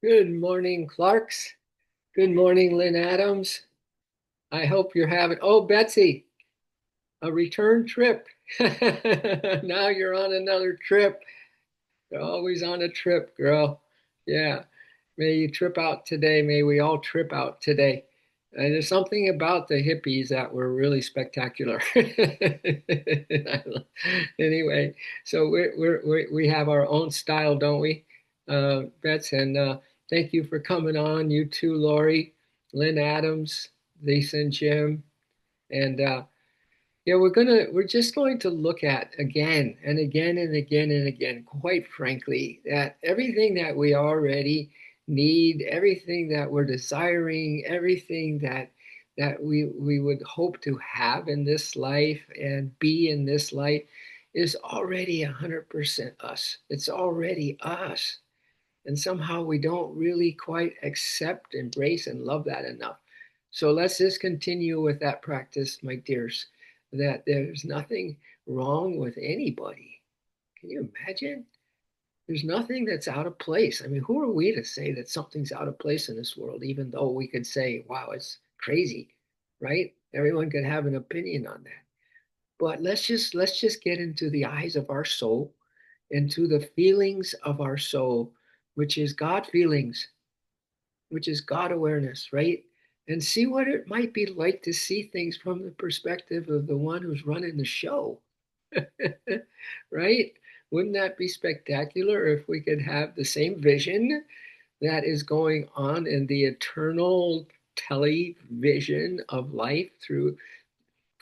Good morning, Clarks. Good morning, Lynn Adams. I hope you're having, oh, Betsy, a return trip. Now you're on another trip. You're always on a trip, girl. Yeah. May you trip out today. May we all trip out today. And there's something about the hippies that were really spectacular. Anyway, so we have our own style, don't we, Bets? And thank you for coming on. You too, Lori, Lynn Adams, Lisa, and Jim. And yeah, we're just going to look at again and again and again and again, quite frankly, that everything that we already need, everything that we're desiring, everything that we would hope to have in this life and be in this life is already 100% us. It's already us. And somehow we don't really quite accept, embrace, and love that enough. So let's just continue with that practice, my dears, that there's nothing wrong with anybody. Can you imagine? There's nothing that's out of place. I mean, who are we to say that something's out of place in this world, even though we could say, wow, it's crazy, right? Everyone could have an opinion on that. But let's just get into the eyes of our soul, into the feelings of our soul, which is God feelings, which is God awareness, right? And see what it might be like to see things from the perspective of the one who's running the show. Right? Wouldn't that be spectacular if we could have the same vision that is going on in the eternal television of life through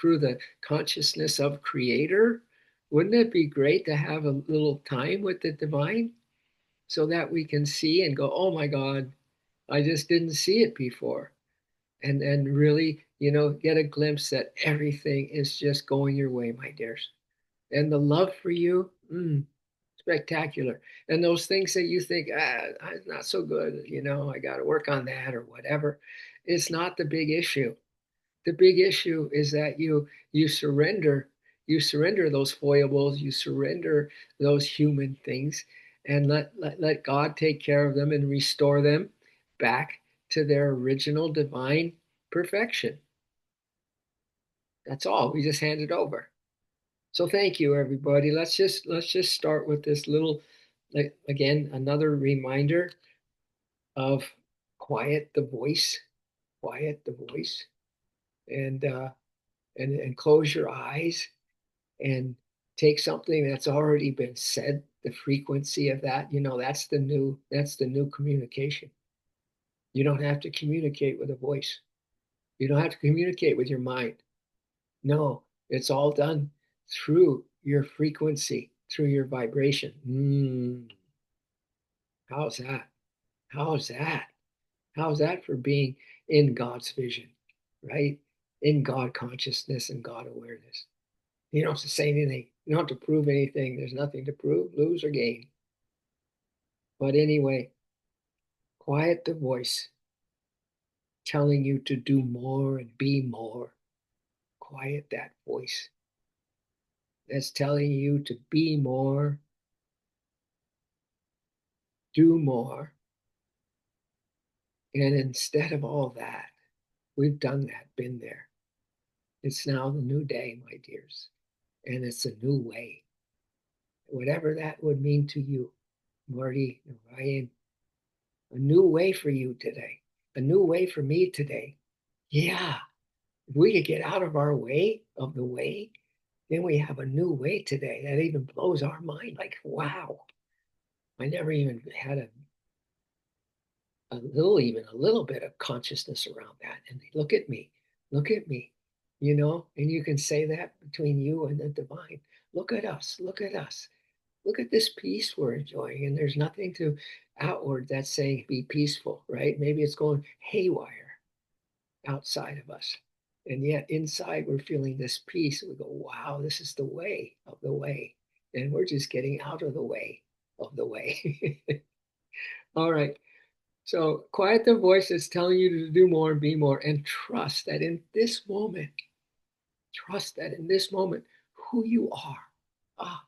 the consciousness of creator? Wouldn't it be great to have a little time with the divine so that we can see and go, oh my God, I just didn't see it before. And really, get a glimpse that everything is just going your way, my dears. And the love for you, spectacular. And those things that you think, it's not so good, I got to work on that or whatever. It's not the big issue. The big issue is that you surrender those foibles, you surrender those human things, and let God take care of them and restore them back to their original divine perfection. That's all. We just hand it over. So thank you, everybody. Let's just start with this little, like, again, another reminder of quiet the voice, quiet the voice, and and close your eyes and take something that's already been said, the frequency of that, that's the new communication. You don't have to communicate with a voice. You don't have to communicate with your mind. No, it's all done through your frequency, through your vibration. How's that? How's that? How's that for being in God's vision, right? In God consciousness and God awareness. You don't have to say anything. You don't have to prove anything. There's nothing to prove, lose, or gain. But anyway, quiet the voice telling you to do more and be more. Quiet that voice that's telling you to be more, do more. And instead of all that, we've done that, been there. It's now the new day, my dears. And it's a new way. Whatever that would mean to you, Marty, Ryan, a new way for you today, a new way for me today. Yeah, if we could get out of our way of the way, then we have a new way today that even blows our mind. Like, wow, I never even had even a little bit of consciousness around that. And look at me, and you can say that between you and the divine. Look at us, look at us. Look at this peace we're enjoying. And there's nothing to outward that's saying be peaceful, right? Maybe it's going haywire outside of us. And yet inside we're feeling this peace. We go, wow, this is the way of the way. And we're just getting out of the way of the way. All right. So quiet the voice that's telling you to do more and be more, and trust that in this moment, who you are. Ah,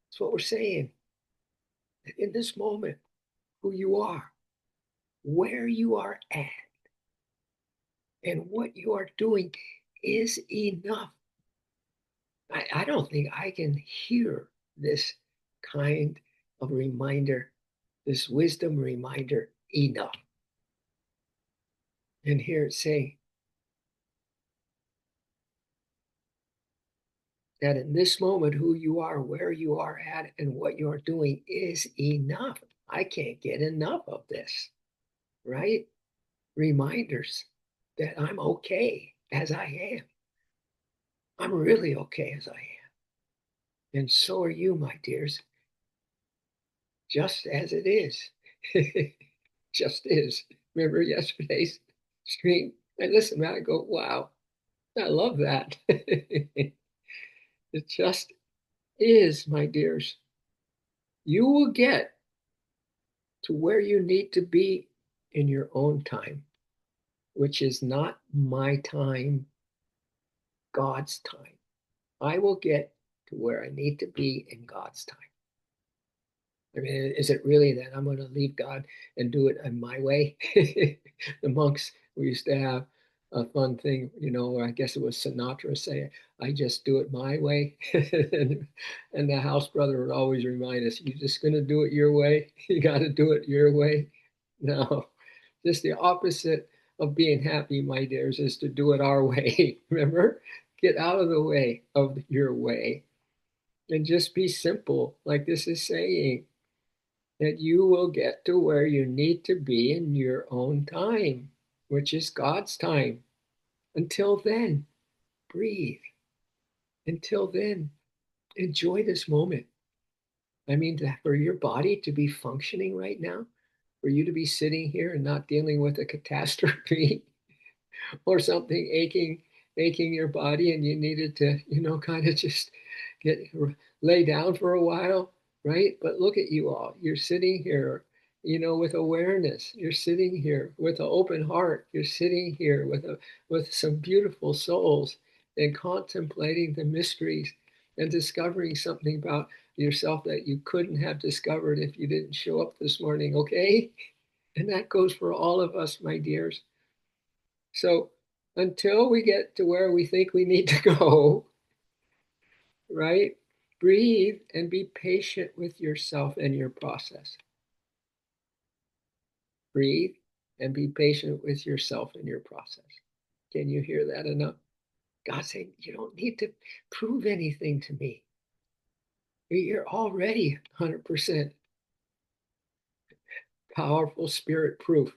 that's what we're saying. That in this moment, who you are. where you are at and what you are doing is enough. I don't think I can hear this kind of reminder, this wisdom reminder enough. And here it's saying that in this moment, who you are, where you are at, and what you're doing is enough. I can't get enough of this, right? Reminders that I'm okay as I am. I'm really okay as I am. And so are you, my dears, just as it is. Just is. Remember yesterday's stream? I listen to that, I go, wow, I love that. It just is, my dears. You will get to where you need to be in your own time, which is not my time, God's time. I will get to where I need to be in God's time. I mean, is it really that I'm going to leave God and do it in my way? The monks, we used to have a fun thing, I guess it was Sinatra say, I just do it my way. And the house brother would always remind us, you're just going to do it your way. You got to do it your way. No, just the opposite of being happy, my dears, is to do it our way. Remember? Get out of the way of your way and just be simple, like this is saying that you will get to where you need to be in your own time, which is God's time. Until then, breathe. Until then, enjoy this moment. I mean, for your body to be functioning right now, for you to be sitting here and not dealing with a catastrophe or something aching your body, and you needed to, kind of just get lay down for a while, right? But look at you all. You're sitting here, with awareness. You're sitting here with an open heart. You're sitting here with some beautiful souls and contemplating the mysteries and discovering something about yourself that you couldn't have discovered if you didn't show up this morning, okay? And that goes for all of us, my dears. So until we get to where we think we need to go, right? Breathe and be patient with yourself and your process. Breathe and be patient with yourself and your process. Can you hear that enough? God's saying, you don't need to prove anything to me. You're already 100% powerful spirit proof.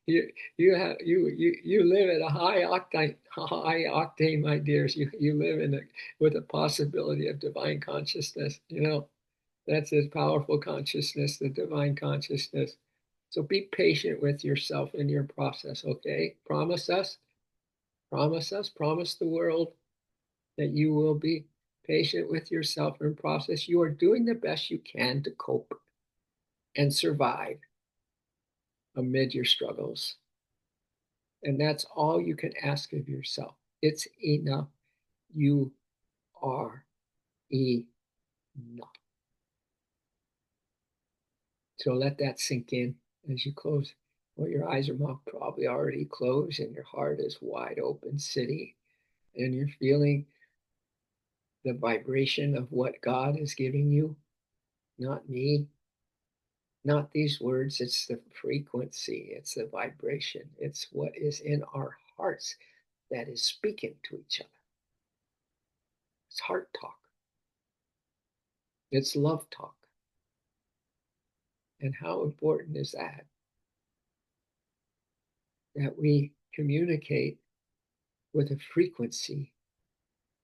You live at a high octane, my dears. You live with a possibility of divine consciousness. That's his powerful consciousness, the divine consciousness. So be patient with yourself in your process, okay? Promise the world that you will be patient with yourself and process. You are doing the best you can to cope and survive amid your struggles. And that's all you can ask of yourself. It's enough. You are enough. So let that sink in as you close. Well, your eyes are probably already closed and your heart is wide open, sitting, and you're feeling the vibration of what God is giving you, not me, not these words. It's the frequency, it's the vibration, it's what is in our hearts that is speaking to each other. It's heart talk, it's love talk. And how important is that? That we communicate with a frequency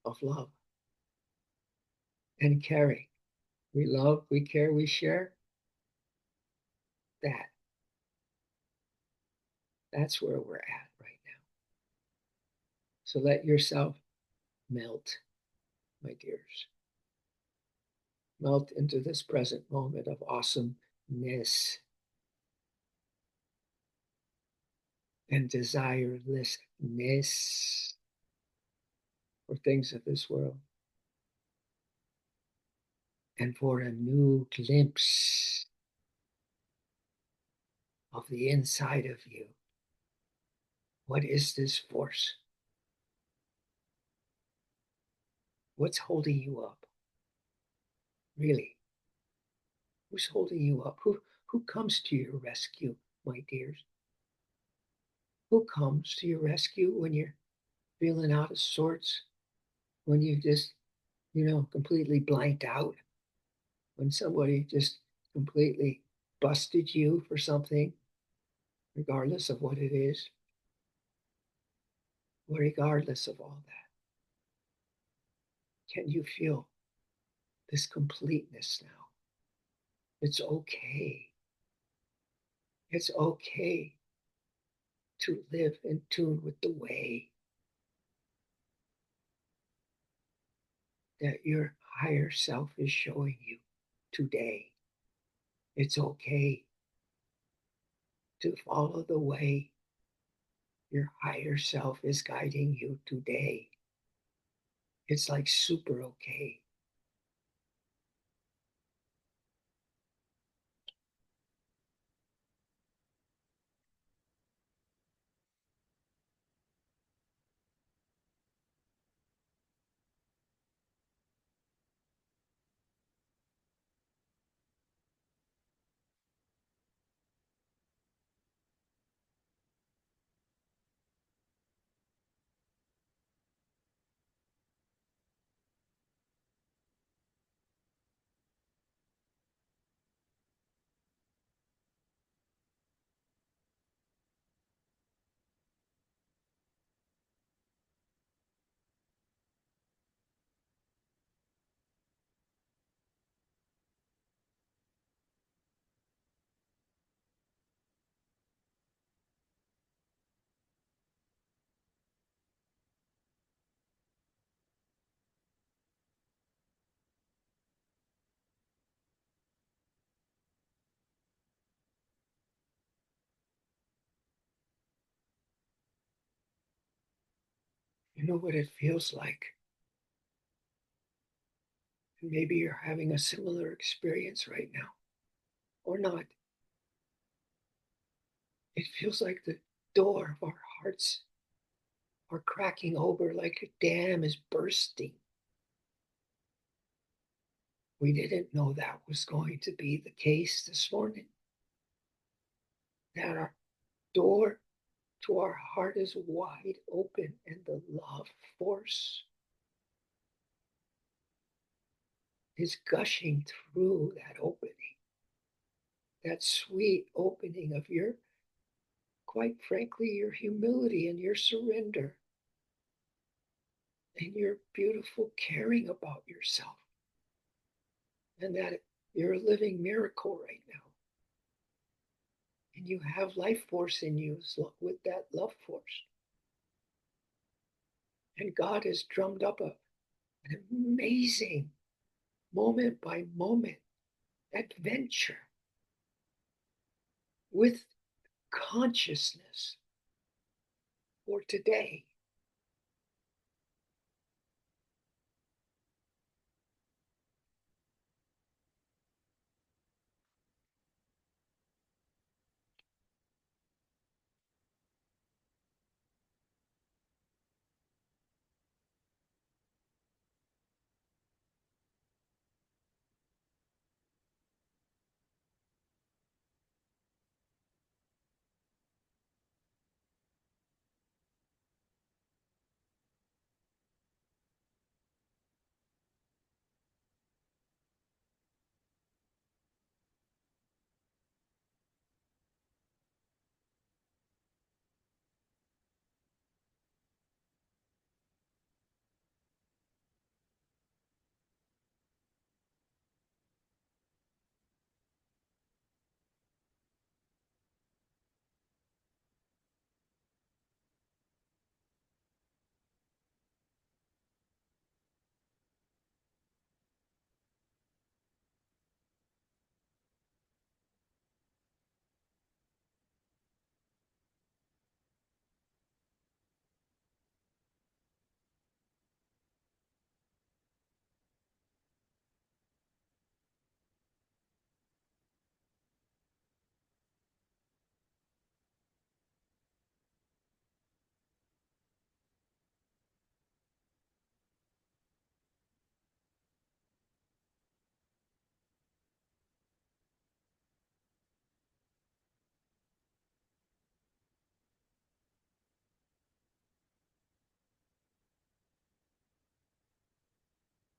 of love and caring. We love, we care, we share. That. That's where we're at right now. So let yourself melt, my dears. Melt into this present moment of awesomeness and desirelessness for things of this world and for a new glimpse of the inside of you. What is this force? What's holding you up? Really? Who's holding you up? Who comes to your rescue, my dears? Who comes to your rescue when you're feeling out of sorts? When you just, completely blanked out? When somebody just completely busted you for something, regardless of what it is, regardless of all that, can you feel this completeness now? It's okay. It's okay to live in tune with the way that your higher self is showing you today. It's okay to follow the way your higher self is guiding you today. It's like super okay. You know what it feels like? Maybe you're having a similar experience right now, or not. It feels like the door of our hearts are cracking over, like a dam is bursting. We didn't know that was going to be the case this morning. That our door to our heart is wide open and the love force is gushing through that opening, that sweet opening of your, quite frankly, your humility and your surrender and your beautiful caring about yourself. And that you're a living miracle right now. And you have life force in you with that love force. And God has drummed up an amazing moment by moment adventure with consciousness for today.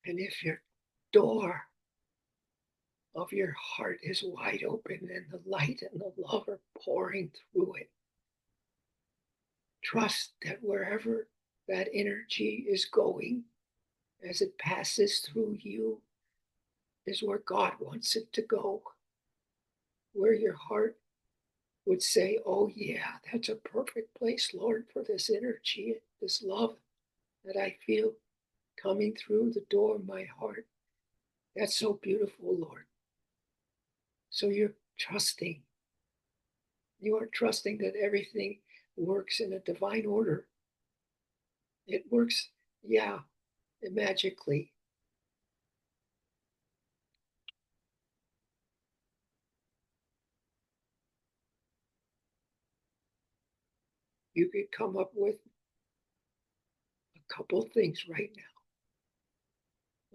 And if your door of your heart is wide open and the light and the love are pouring through it, trust that wherever that energy is going as it passes through you is where God wants it to go. Where your heart would say, oh, yeah, that's a perfect place, Lord, for this energy, this love that I feel coming through the door of my heart. That's so beautiful, Lord. So you're trusting. You are trusting that everything works in a divine order. It works, yeah, magically. You could come up with a couple things right now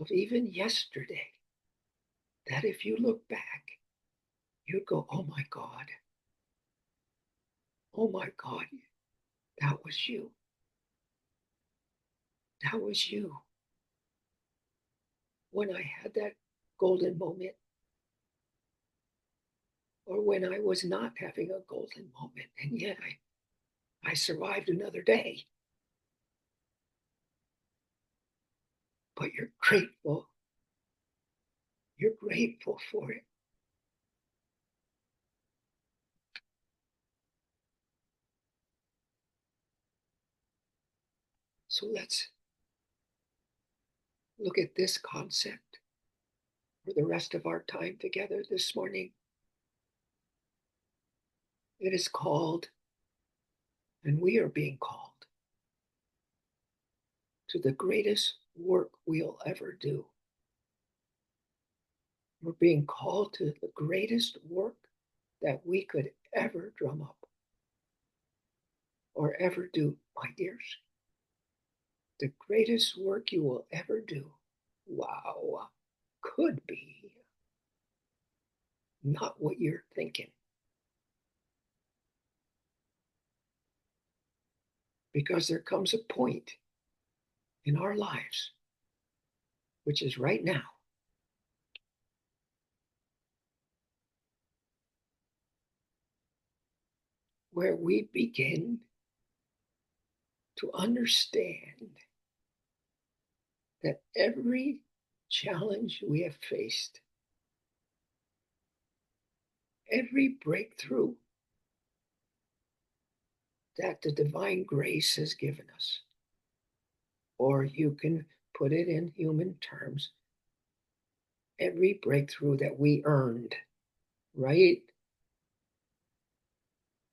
of even yesterday that if you look back, you'd go, oh my God, that was you. That was you. When I had that golden moment, or when I was not having a golden moment, and yet I survived another day. But you're grateful. You're grateful for it. So let's look at this concept for the rest of our time together this morning. It is called, and we are being called, to the greatest work we'll ever do. We're being called to the greatest work that we could ever drum up or ever do, my dears. The greatest work you will ever do. Wow, could be not what you're thinking. Because there comes a point in our lives, which is right now, where we begin to understand that every challenge we have faced, every breakthrough that the divine grace has given us, or you can put it in human terms, every breakthrough that we earned, right?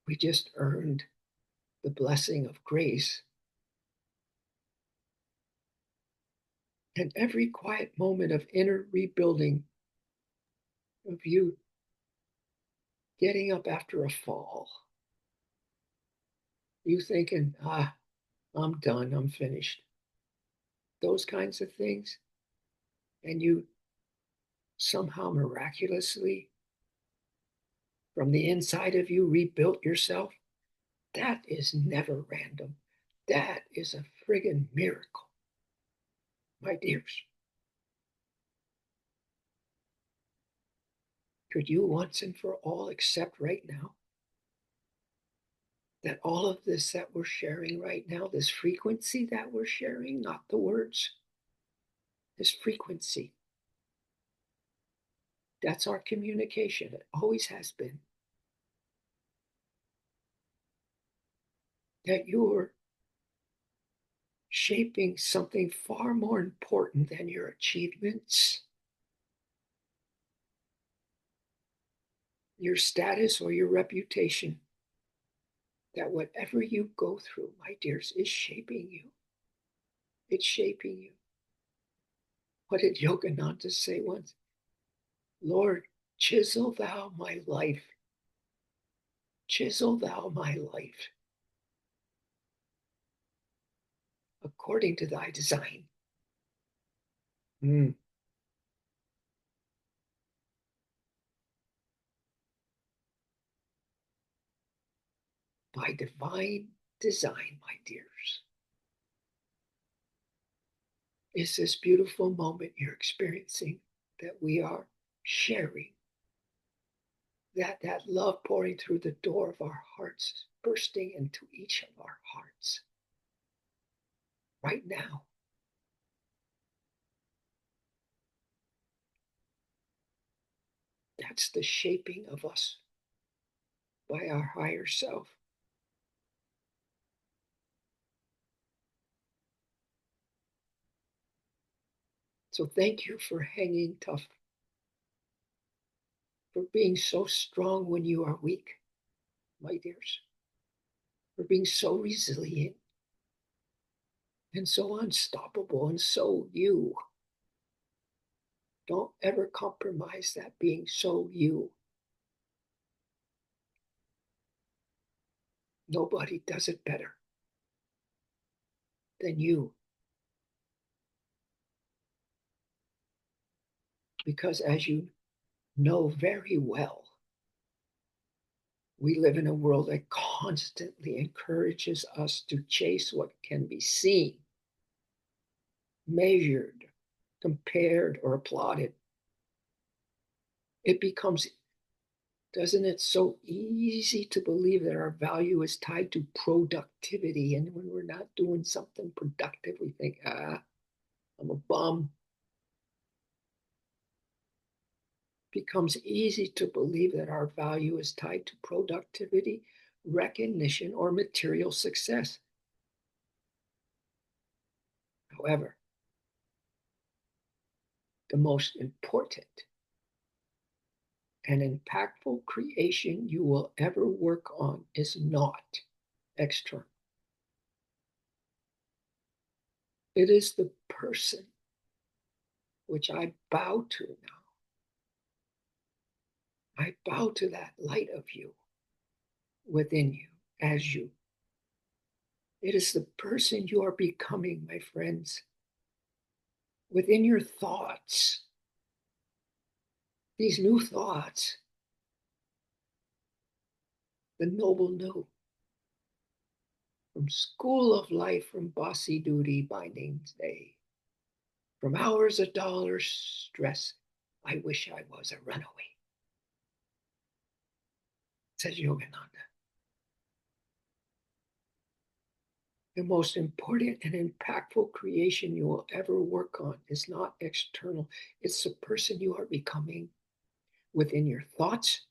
We just earned the blessing of grace. And every quiet moment of inner rebuilding, of you getting up after a fall, you thinking, I'm done, I'm finished. Those kinds of things. And you somehow miraculously, from the inside of you, rebuilt yourself. That is never random. That is a friggin' miracle, my dears. Could you once and for all accept right now that all of this that we're sharing right now, this frequency that we're sharing, not the words, this frequency, that's our communication. It always has been. That you're shaping something far more important than your achievements, your status, or your reputation. That whatever you go through, my dears, is shaping you. It's shaping you. What did Yogananda say once? Lord, chisel thou my life. Chisel thou my life according to thy design. Mm. By divine design, my dears. is this beautiful moment you're experiencing that we are sharing, that love pouring through the door of our hearts, bursting into each of our hearts right now. That's the shaping of us by our higher self. So thank you for hanging tough, for being so strong when you are weak, my dears, for being so resilient and so unstoppable and so you. Don't ever compromise that being so you. Nobody does it better than you. Because as you know very well, we live in a world that constantly encourages us to chase what can be seen, measured, compared, or applauded. It becomes, doesn't it, so easy to believe that our value is tied to productivity. And when we're not doing something productive, we think, I'm a bum. Becomes easy to believe that our value is tied to productivity, recognition, or material success. However, the most important and impactful creation you will ever work on is not external. It is the person which I bow to now. I bow to that light of you within you as you. It is the person you are becoming, my friends, within your thoughts. These new thoughts, the noble new, from school of life, from bossy duty, bindings day, from hours of dollars, stress, I wish I was a runaway, says Yogananda. The most important and impactful creation you will ever work on is not external, it's the person you are becoming within your thoughts,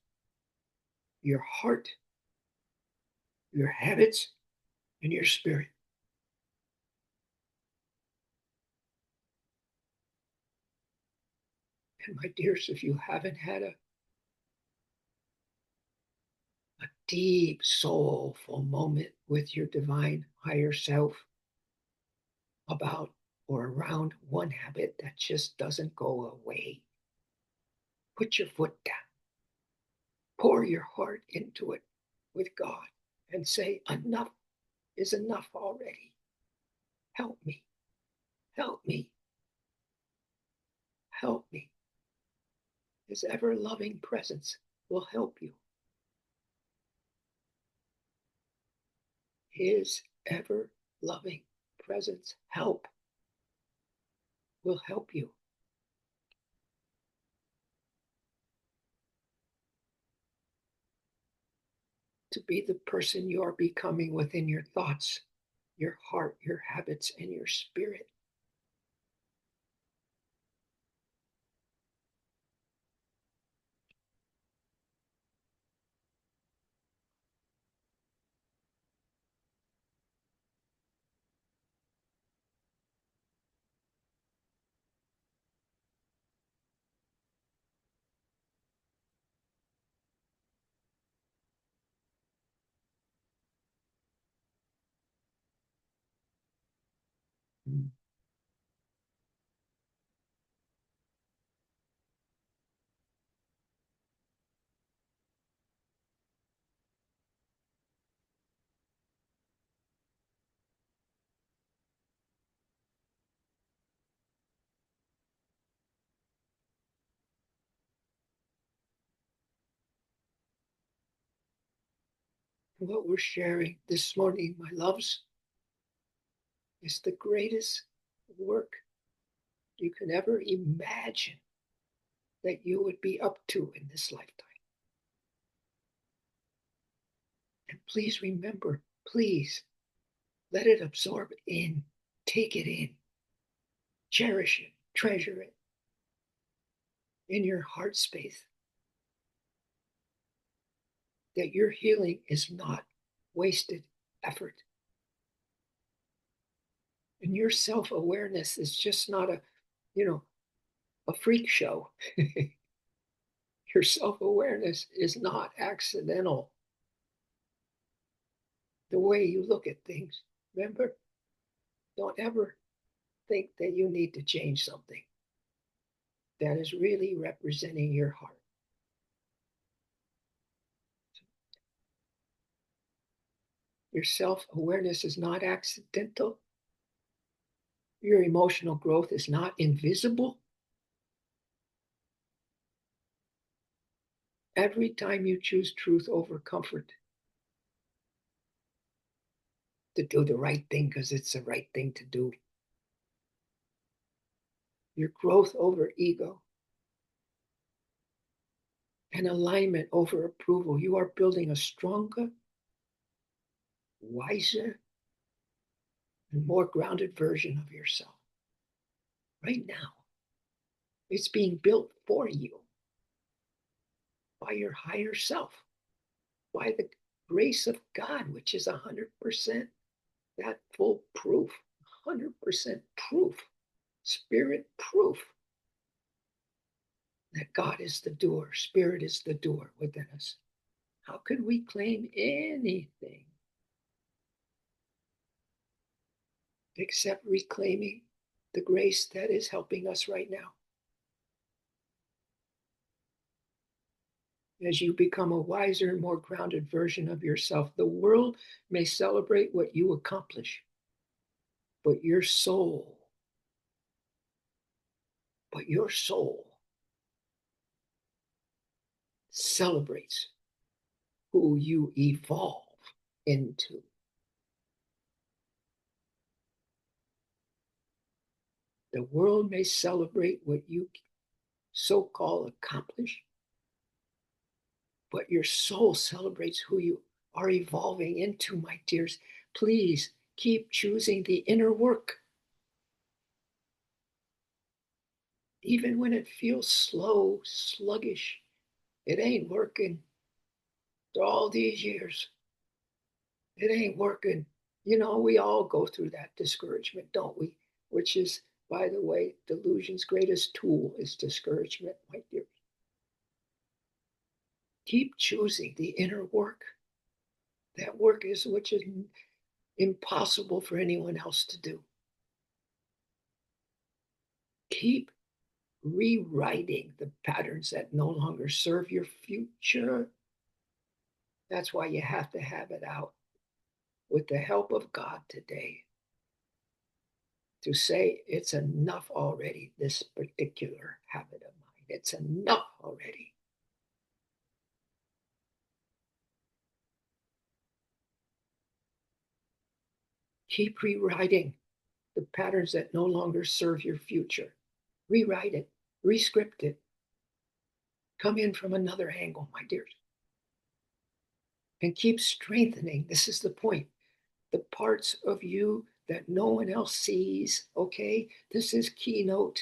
your heart, your habits, and your spirit. And my dears, if you haven't had a deep, soulful moment with your divine higher self about or around one habit that just doesn't go away, put your foot down, pour your heart into it with God, and say, enough is enough already. Help me, help me, help me. His ever loving presence will help you. His ever loving presence will help you. To be the person you are becoming within your thoughts, your heart, your habits, and your spirit. What we're sharing this morning, my loves, is the greatest work you can ever imagine that you would be up to in this lifetime. And please remember, please let it absorb in, take it in, cherish it, treasure it in your heart space. That your healing is not wasted effort. And your self-awareness is just not a freak show. Your self-awareness is not accidental. The way you look at things, remember, don't ever think that you need to change something that is really representing your heart. Your self-awareness is not accidental. Your emotional growth is not invisible. Every time you choose truth over comfort, to do the right thing because it's the right thing to do, your growth over ego, and alignment over approval, you are building a stronger, wiser, and more grounded version of yourself. Right now, it's being built for you by your higher self, by the grace of God, which is 100% that full proof, 100% proof, spirit proof that God is the doer, spirit is the doer within us. How could we claim anything except reclaiming the grace that is helping us right now? As you become a wiser, more grounded version of yourself, the world may celebrate what you accomplish, but your soul, celebrates who you evolve into. The world may celebrate what you so-called accomplish, but your soul celebrates who you are evolving into, my dears. Please keep choosing the inner work. Even when it feels slow, sluggish, it ain't working. After all these years, it ain't working. We all go through that discouragement, don't we? Which is, by the way, delusion's greatest tool is discouragement, my dear. Keep choosing the inner work. That work is which is impossible for anyone else to do. Keep rewriting the patterns that no longer serve your future. That's why you have to have it out with the help of God today to say it's enough already, this particular habit of mine. It's enough already. Keep rewriting the patterns that no longer serve your future. Rewrite it, rescript it. Come in from another angle, my dears. And keep strengthening. This is the point. The parts of you that no one else sees, okay? This is keynote.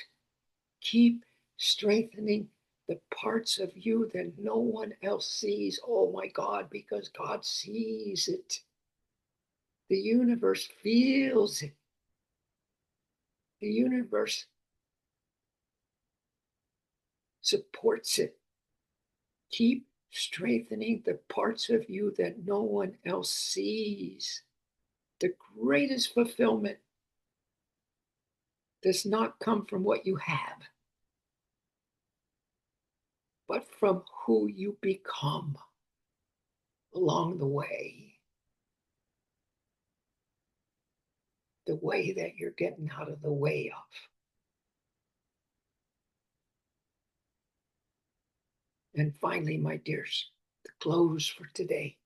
Keep strengthening the parts of you that no one else sees. Oh my God, because God sees it. The universe feels it. The universe supports it. Keep strengthening the parts of you that no one else sees. The greatest fulfillment does not come from what you have, but from who you become along the way that you're getting out of the way of. And finally, my dears, the close for today.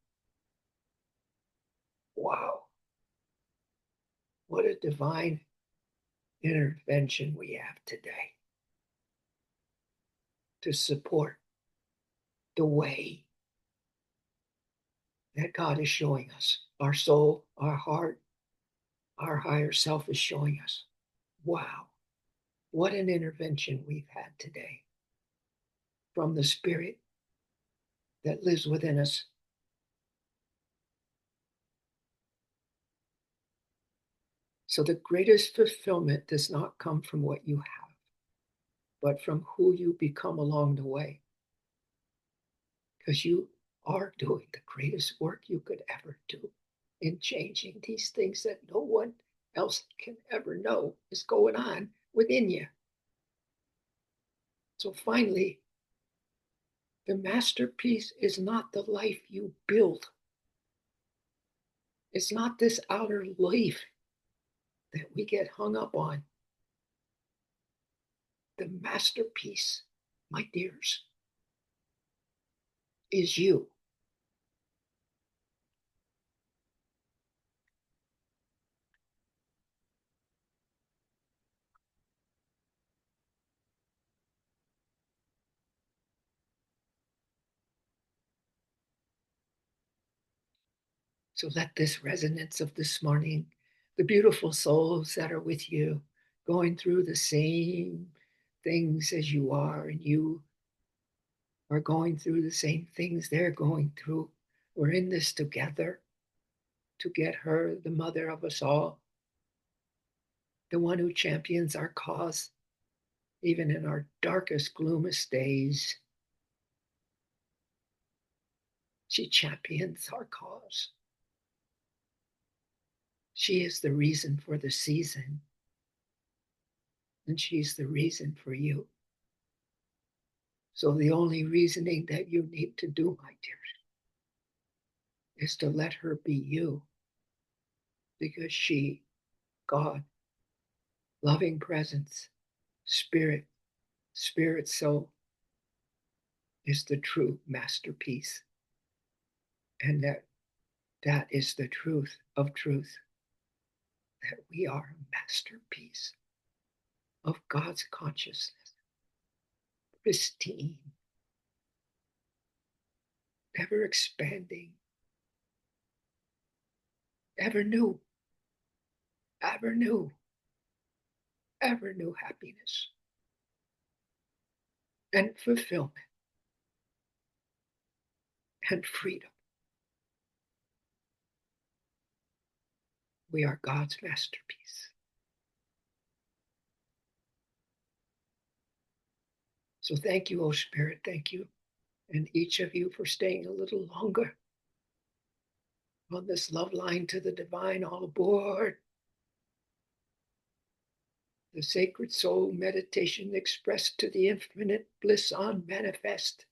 Wow. What a divine intervention we have today to support the way that God is showing us. Our soul, our heart, our higher self is showing us. Wow, what an intervention we've had today from the Spirit that lives within us. So the greatest fulfillment does not come from what you have, but from who you become along the way. Because you are doing the greatest work you could ever do in changing these things that no one else can ever know is going on within you. So finally, the masterpiece is not the life you build. It's not this outer life that we get hung up on. The masterpiece, my dears, is you. So let this resonance of this morning, the beautiful souls that are with you, going through the same things as you are, and you are going through the same things they're going through. We're in this together to get her, the mother of us all, the one who champions our cause, even in our darkest, gloomest days. She champions our cause. She is the reason for the season, and she's the reason for you. So the only reasoning that you need to do, my dear, is to let her be you, because she, God, loving presence, spirit, spirit soul, is the true masterpiece. And that is the truth of truth, that we are a masterpiece of God's consciousness, pristine, ever expanding, ever new, ever new, ever new happiness and fulfillment and freedom. We are God's masterpiece. So thank you, O Spirit, thank you. And each of you for staying a little longer on this love line to the divine. All aboard. The sacred soul meditation expressed to the infinite bliss on manifest.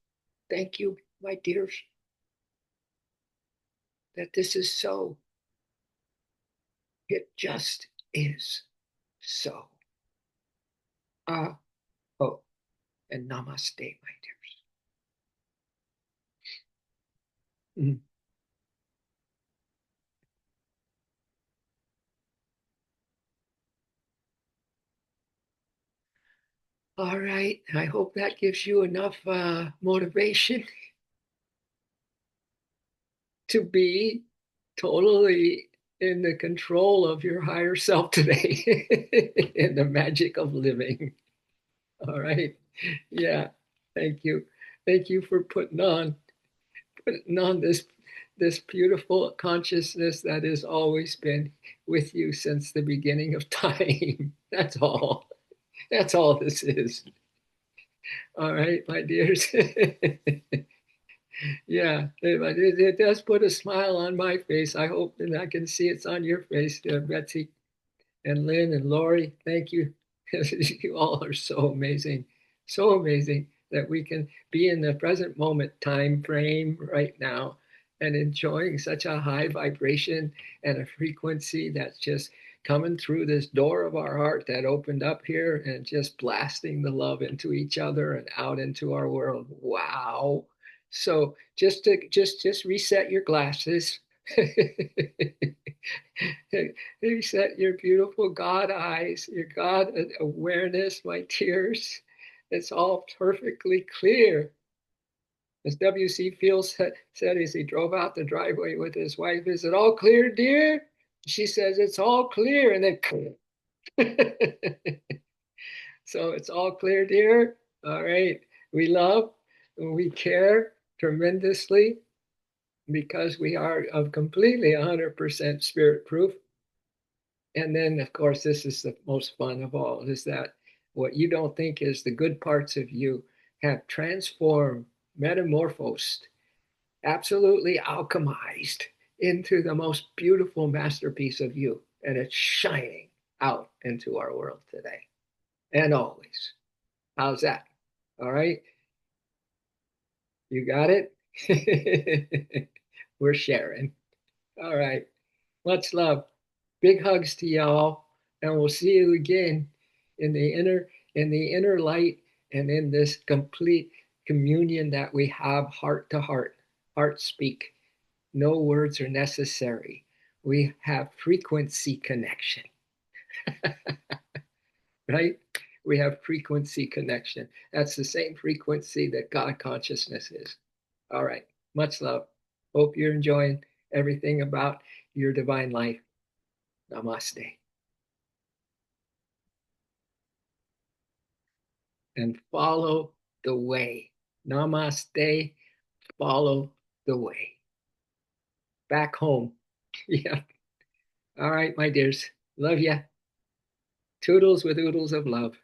Thank you, my dears, that this is so. It just is so. Ah, oh, and namaste, my dears. Mm. All right, I hope that gives you enough motivation to be totally in the control of your higher self today in the magic of living. All right. Yeah. Thank you. Thank you for putting on this beautiful consciousness that has always been with you since the beginning of time. That's all. That's all this is. All right, my dears. Yeah, it does put a smile on my face. I hope and I can see it's on your face, Betsy and Lynn and Lori. Thank you. You all are so amazing, so amazing that we can be in the present moment time frame right now and enjoying such a high vibration and a frequency that's just coming through this door of our heart that opened up here and just blasting the love into each other and out into our world. Wow. So just reset your glasses. You set your beautiful God eyes, your God awareness, my tears. It's all perfectly clear. As W.C. Fields said as he drove out the driveway with his wife, is it all clear, dear? She says, it's all clear. And then, so it's all clear, dear. All right. We love and we care tremendously because we are of completely 100% spirit proof. And then, of course, this is the most fun of all, is that what you don't think is the good parts of you have transformed, metamorphosed, absolutely alchemized into the most beautiful masterpiece of you. And it's shining out into our world today and always. How's that? All right. You got it? We're sharing. All right. Much love. Big hugs to y'all. And we'll see you again in the inner light and in this complete communion that we have heart to heart, heart speak. No words are necessary. We have frequency connection, right? We have frequency connection. That's the same frequency that God consciousness is. All right. Much love. Hope you're enjoying everything about your divine life. Namaste. And follow the way. Namaste. Follow the way. Back home. Yeah. All right, my dears. Love ya. Toodles with oodles of love.